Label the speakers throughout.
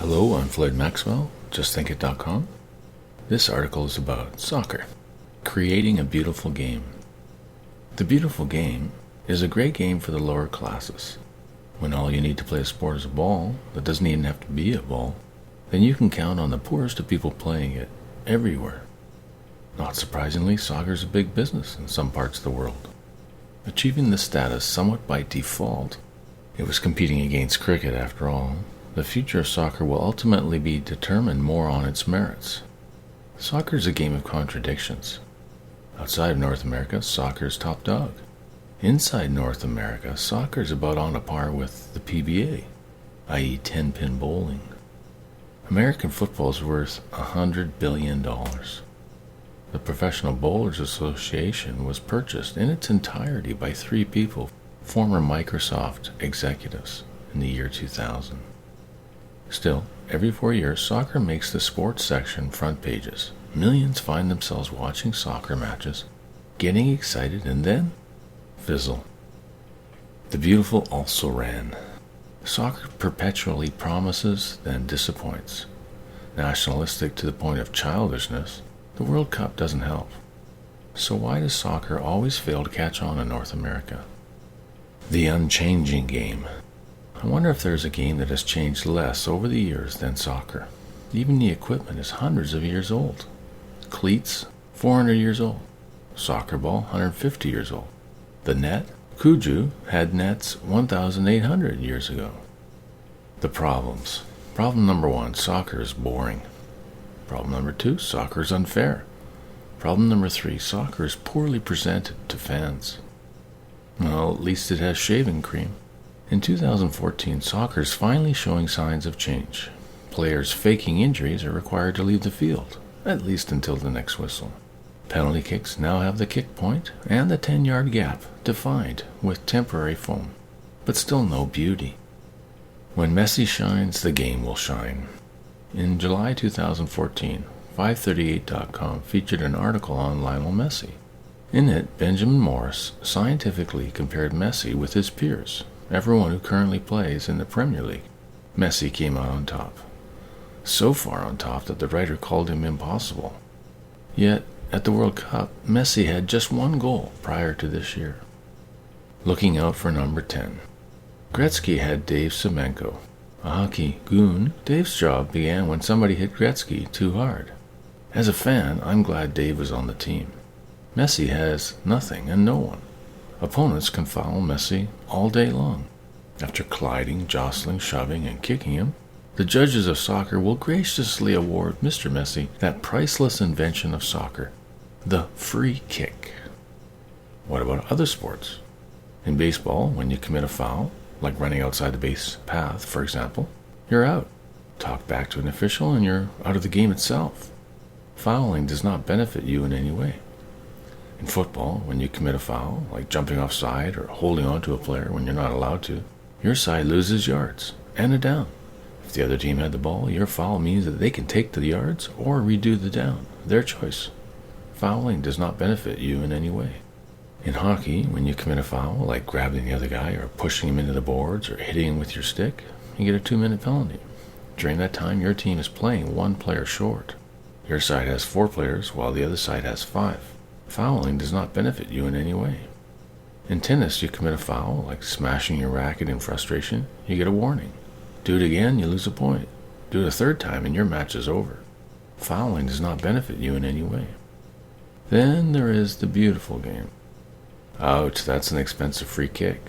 Speaker 1: Hello, I'm Floyd Maxwell, justthinkit.com. This article is about soccer, creating a beautiful game. The beautiful game is a great game for the lower classes. When all you need to play a sport is a ball that doesn't even have to be a ball, then you can count on the poorest of people playing it everywhere. Not surprisingly, soccer is a big business in some parts of the world, achieving this status somewhat by default. It was competing against cricket after all. The future of soccer will ultimately be determined more on its merits. Soccer is a game of contradictions. Outside of North America, soccer is top dog. Inside North America, soccer is about on a par with the PBA, i.e. 10-pin bowling. American football is worth $100 billion. The Professional Bowlers Association was purchased in its entirety by 3 people, former Microsoft executives, in the year 2000. Still, every 4 years, soccer makes the sports section front pages. Millions find themselves watching soccer matches, getting excited, and then fizzle. The beautiful also ran. Soccer perpetually promises, then disappoints. Nationalistic to the point of childishness, the World Cup doesn't help. So why does soccer always fail to catch on in North America? The Unchanging Game. I wonder if there's a game that has changed less over the years than soccer. Even the equipment is hundreds of years old. Cleats, 400 years old. Soccer ball, 150 years old. The net, Cuju had nets 1,800 years ago. The problems. Problem number 1, soccer is boring. Problem number 2, soccer is unfair. Problem number 3, soccer is poorly presented to fans. Well, at least it has shaving cream. In 2014, soccer is finally showing signs of change. Players faking injuries are required to leave the field, at least until the next whistle. Penalty kicks now have the kick point and the 10-yard gap defined with temporary foam, but still no beauty. When Messi shines, the game will shine. In July 2014, 538.com featured an article on Lionel Messi. In it, Benjamin Morris scientifically compared Messi with his peers, everyone who currently plays in the Premier League. Messi came out on top. So far on top that the writer called him impossible. Yet, at the World Cup, Messi had just 1 goal prior to this year. Looking out for number 10. Gretzky had Dave Semenko. A hockey goon, Dave's job began when somebody hit Gretzky too hard. As a fan, I'm glad Dave was on the team. Messi has nothing and no one. Opponents can foul Messi all day long. After colliding, jostling, shoving, and kicking him, the judges of soccer will graciously award Mr. Messi that priceless invention of soccer, the free kick. What about other sports? In baseball, when you commit a foul, like running outside the base path, for example, you're out. Talk back to an official and you're out of the game itself. Fouling does not benefit you in any way. In football, when you commit a foul, like jumping offside or holding on to a player when you're not allowed to, your side loses yards and a down. If the other team had the ball, your foul means that they can take the yards or redo the down, their choice. Fouling does not benefit you in any way. In hockey, when you commit a foul, like grabbing the other guy or pushing him into the boards or hitting him with your stick, you get a 2-minute penalty. During that time, your team is playing 1 player short. Your side has 4 players while the other side has 5. Fouling does not benefit you in any way. In tennis, you commit a foul, like smashing your racket in frustration, you get a warning. Do it again, you lose a point. Do it a 3rd time and your match is over. Fouling does not benefit you in any way. Then there is the beautiful game. Ouch, that's an expensive free kick.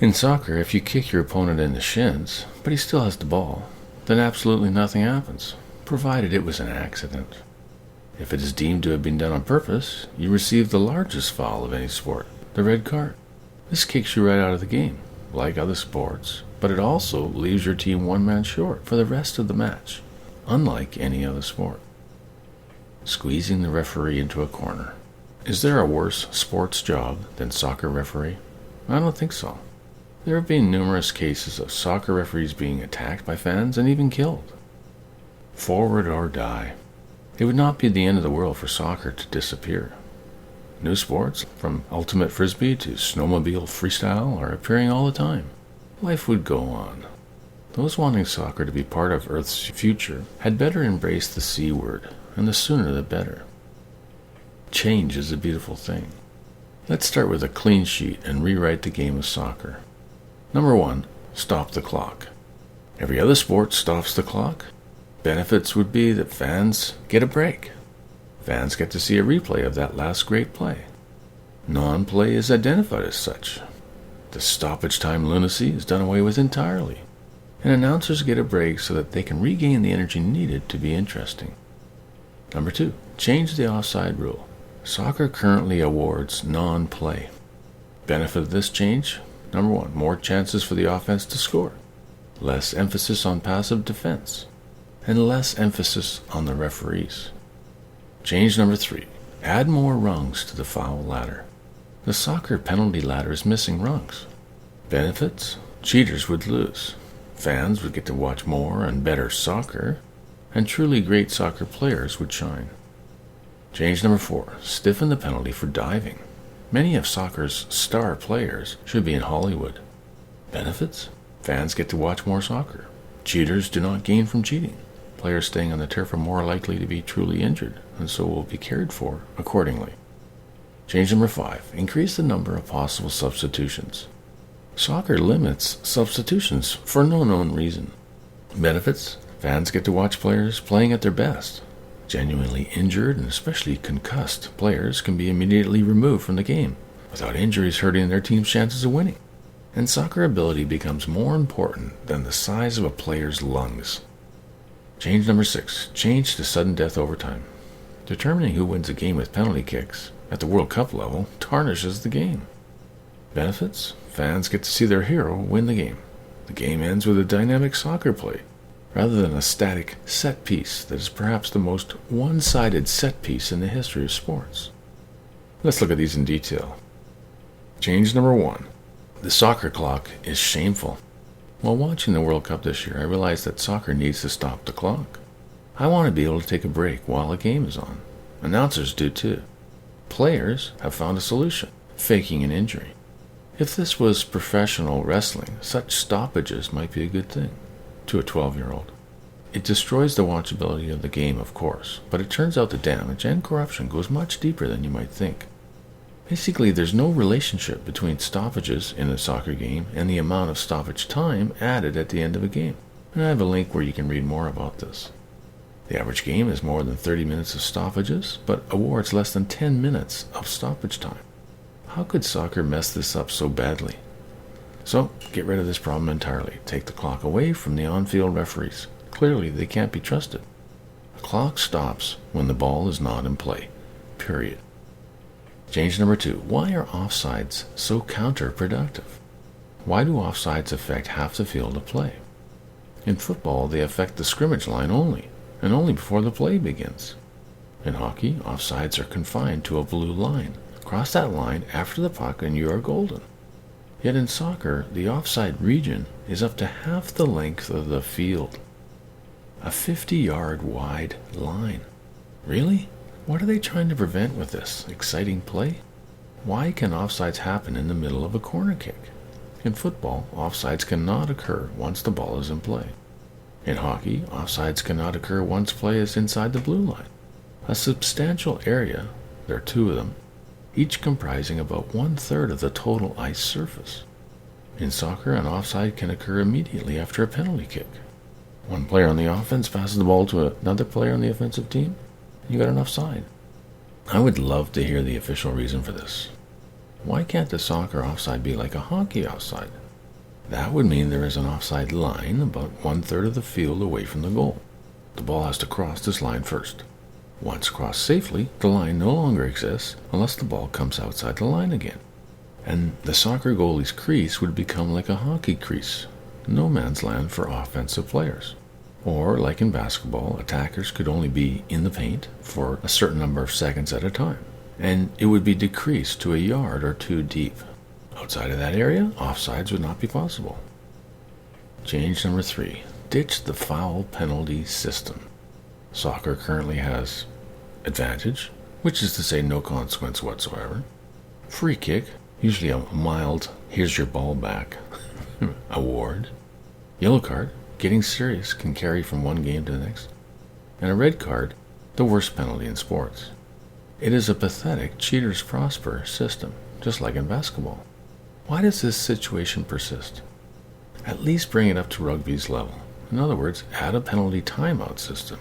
Speaker 1: In soccer, if you kick your opponent in the shins, but he still has the ball, then absolutely nothing happens, provided it was an accident. If it is deemed to have been done on purpose, you receive the largest foul of any sport, the red card. This kicks you right out of the game, like other sports, but it also leaves your team 1 man short for the rest of the match, unlike any other sport. Squeezing the referee into a corner. Is there a worse sports job than soccer referee? I don't think so. There have been numerous cases of soccer referees being attacked by fans and even killed. Forward or die. It would not be the end of the world for soccer to disappear. New sports, from ultimate frisbee to snowmobile freestyle, are appearing all the time. Life would go on. Those wanting soccer to be part of Earth's future had better embrace the C word, and the sooner the better. Change is a beautiful thing. Let's start with a clean sheet and rewrite the game of soccer. Number 1, stop the clock. Every other sport stops the clock. Benefits would be that fans get a break. Fans get to see a replay of that last great play. Non-play is identified as such. The stoppage time lunacy is done away with entirely. And announcers get a break so that they can regain the energy needed to be interesting. Number 2, change the offside rule. Soccer currently awards non-play. Benefit of this change? Number 1, more chances for the offense to score. Less emphasis on passive defense. And less emphasis on the referees. Change number 3, add more rungs to the foul ladder. The soccer penalty ladder is missing rungs. Benefits? Cheaters would lose. Fans would get to watch more and better soccer, and truly great soccer players would shine. Change number 4, stiffen the penalty for diving. Many of soccer's star players should be in Hollywood. Benefits? Fans get to watch more soccer. Cheaters do not gain from cheating. Players staying on the turf are more likely to be truly injured, and so will be cared for accordingly. Change number 5, increase the number of possible substitutions. Soccer limits substitutions for no known reason. Benefits? Fans get to watch players playing at their best. Genuinely injured and especially concussed players can be immediately removed from the game, without injuries hurting their team's chances of winning. And soccer ability becomes more important than the size of a player's lungs. Change number 6, change to sudden death overtime. Determining who wins a game with penalty kicks at the World Cup level tarnishes the game. Benefits? Fans get to see their hero win the game. The game ends with a dynamic soccer play, rather than a static set piece that is perhaps the most one-sided set piece in the history of sports. Let's look at these in detail. Change number 1. The soccer clock is shameful. While watching the World Cup this year, I realized that soccer needs to stop the clock. I want to be able to take a break while a game is on. Announcers do too. Players have found a solution, faking an injury. If this was professional wrestling, such stoppages might be a good thing to a 12-year-old. It destroys the watchability of the game, of course, but it turns out the damage and corruption goes much deeper than you might think. Basically, there's no relationship between stoppages in a soccer game and the amount of stoppage time added at the end of a game. And I have a link where you can read more about this. The average game is more than 30 minutes of stoppages, but awards less than 10 minutes of stoppage time. How could soccer mess this up so badly? So, get rid of this problem entirely. Take the clock away from the on-field referees. Clearly, they can't be trusted. The clock stops when the ball is not in play. Period. Change number 2. Why are offsides so counterproductive? Why do offsides affect half the field of play? In football, they affect the scrimmage line only, and only before the play begins. In hockey, offsides are confined to a blue line. Cross that line after the puck and you are golden. Yet in soccer, the offside region is up to half the length of the field. A 50-yard wide line. Really? What are they trying to prevent with this exciting play? Why can offsides happen in the middle of a corner kick? In football, offsides cannot occur once the ball is in play. In hockey, offsides cannot occur once play is inside the blue line. A substantial area, there are 2 of them, each comprising about 1/3 of the total ice surface. In soccer, an offside can occur immediately after a penalty kick. One player on the offense passes the ball to another player on the offensive team, and you got an offside. I would love to hear the official reason for this. Why can't the soccer offside be like a hockey offside? That would mean there is an offside line about 1/3 of the field away from the goal. The ball has to cross this line first. Once crossed safely, the line no longer exists unless the ball comes outside the line again. And the soccer goalie's crease would become like a hockey crease, no man's land for offensive players. Or, like in basketball, attackers could only be in the paint for a certain number of seconds at a time, and it would be decreased to a yard or 2 deep. Outside of that area, offsides would not be possible. Change number 3. Ditch the foul penalty system. Soccer currently has advantage, which is to say no consequence whatsoever. Free kick, usually a mild, here's your ball back, award. Yellow card, getting serious can carry from one game to the next. And a red card, the worst penalty in sports. It is a pathetic cheaters prosper system, just like in basketball. Why does this situation persist? At least bring it up to rugby's level. In other words, add a penalty timeout system.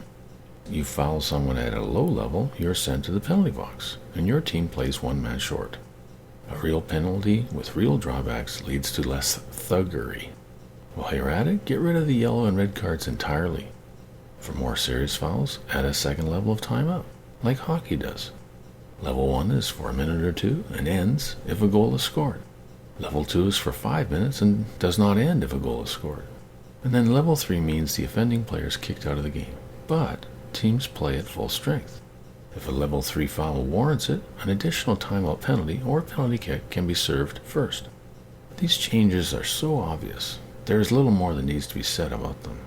Speaker 1: You foul someone at a low level, you're sent to the penalty box, and your team plays one man short. A real penalty with real drawbacks leads to less thuggery. While you're at it, get rid of the yellow and red cards entirely. For more serious fouls, add a second level of timeout, like hockey does. Level 1 is for a minute or two and ends if a goal is scored. Level 2 is for 5 minutes and does not end if a goal is scored. And then Level 3 means the offending player is kicked out of the game, but teams play at full strength. If a Level 3 foul warrants it, an additional timeout penalty or penalty kick can be served first. These changes are so obvious, there is little more that needs to be said about them.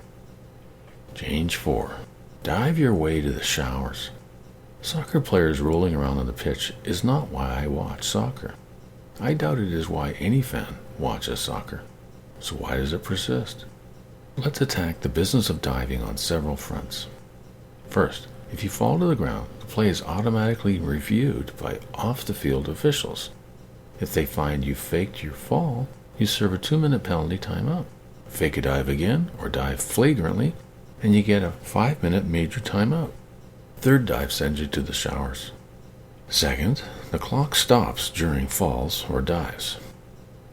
Speaker 1: Change 4. Dive your way to the showers. Soccer players rolling around on the pitch is not why I watch soccer. I doubt it is why any fan watches soccer. So why does it persist? Let's attack the business of diving on several fronts. First, if you fall to the ground, the play is automatically reviewed by off-the-field officials. If they find you faked your fall, you serve a 2-minute penalty timeout. Fake a dive again, or dive flagrantly, and you get a 5-minute major timeout. Third dive sends you to the showers. Second, the clock stops during falls or dives.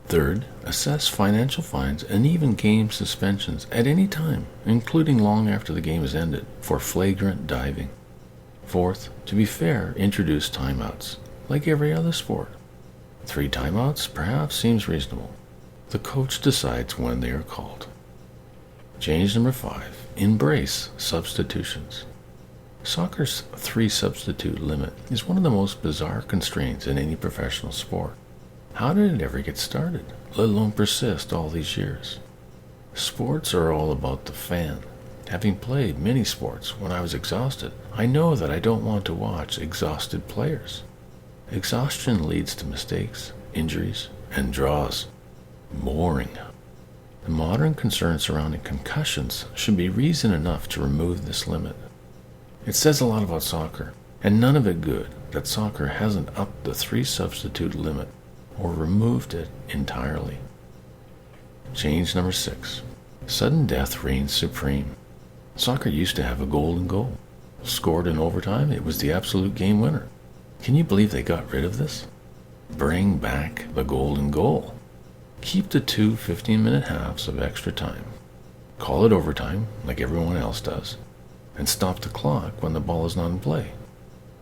Speaker 1: Third, assess financial fines and even game suspensions at any time, including long after the game is ended, for flagrant diving. Fourth, to be fair, introduce timeouts, like every other sport. 3 timeouts perhaps seems reasonable. The coach decides when they are called. Change number 5. Embrace substitutions. Soccer's 3 substitute limit is one of the most bizarre constraints in any professional sport. How did it ever get started, let alone persist all these years? Sports are all about the fan. Having played many sports when I was exhausted, I know that I don't want to watch exhausted players. Exhaustion leads to mistakes, injuries, and draws. Boring. The modern concern surrounding concussions should be reason enough to remove this limit. It says a lot about soccer, and none of it good, that soccer hasn't upped the 3 substitute limit or removed it entirely. Change number 6. Sudden death reigns supreme. Soccer used to have a golden goal. Scored in overtime, it was the absolute game winner. Can you believe they got rid of this? Bring back the golden goal. Keep the 2 15-minute halves of extra time. Call it overtime, like everyone else does, and stop the clock when the ball is not in play,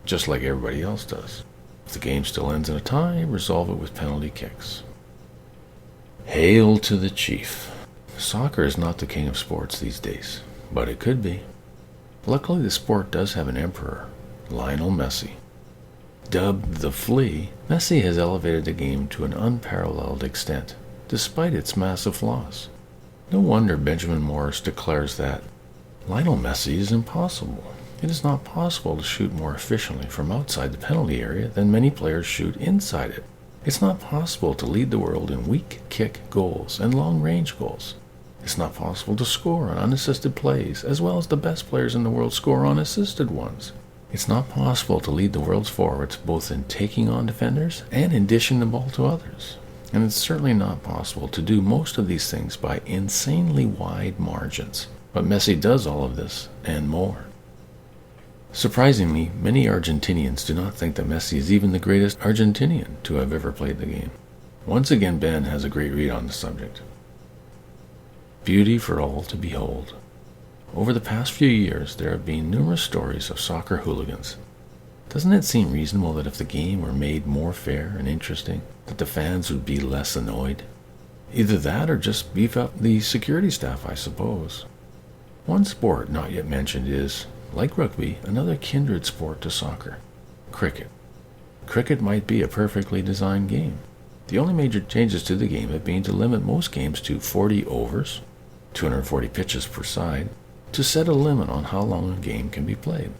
Speaker 1: just like everybody else does. If the game still ends in a tie, resolve it with penalty kicks. Hail to the chief. Soccer is not the king of sports these days, but it could be. Luckily, the sport does have an emperor, Lionel Messi. Dubbed the Flea, Messi has elevated the game to an unparalleled extent, despite its massive flaws. No wonder Benjamin Morris declares that Lionel Messi is impossible. It is not possible to shoot more efficiently from outside the penalty area than many players shoot inside it. It's not possible to lead the world in weak kick goals and long-range goals. It's not possible to score on unassisted plays as well as the best players in the world score on assisted ones. It's not possible to lead the world's forwards both in taking on defenders and in dishing the ball to others. And it's certainly not possible to do most of these things by insanely wide margins. But Messi does all of this and more. Surprisingly, many Argentinians do not think that Messi is even the greatest Argentinian to have ever played the game. Once again, Ben has a great read on the subject. Beauty for all to behold. Over the past few years, there have been numerous stories of soccer hooligans. Doesn't it seem reasonable that if the game were made more fair and interesting, that the fans would be less annoyed? Either that or just beef up the security staff, I suppose. One sport not yet mentioned is, like rugby, another kindred sport to soccer: cricket. Cricket might be a perfectly designed game. The only major changes to the game have been to limit most games to 40 overs, 240 pitches per side, to set a limit on how long a game can be played.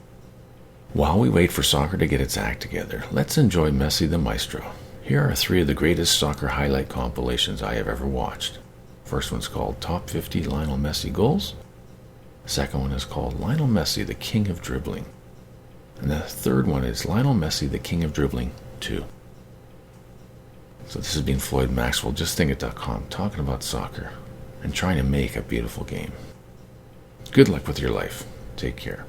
Speaker 1: While we wait for soccer to get its act together, let's enjoy Messi the Maestro. Here are 3 of the greatest soccer highlight compilations I have ever watched. First one's called Top 50 Lionel Messi Goals. The second one is called Lionel Messi, the King of Dribbling. And the third one is Lionel Messi, the King of Dribbling 2. So this has been Floyd Maxwell, justthinkit.com, talking about soccer and trying to make a beautiful game. Good luck with your life. Take care.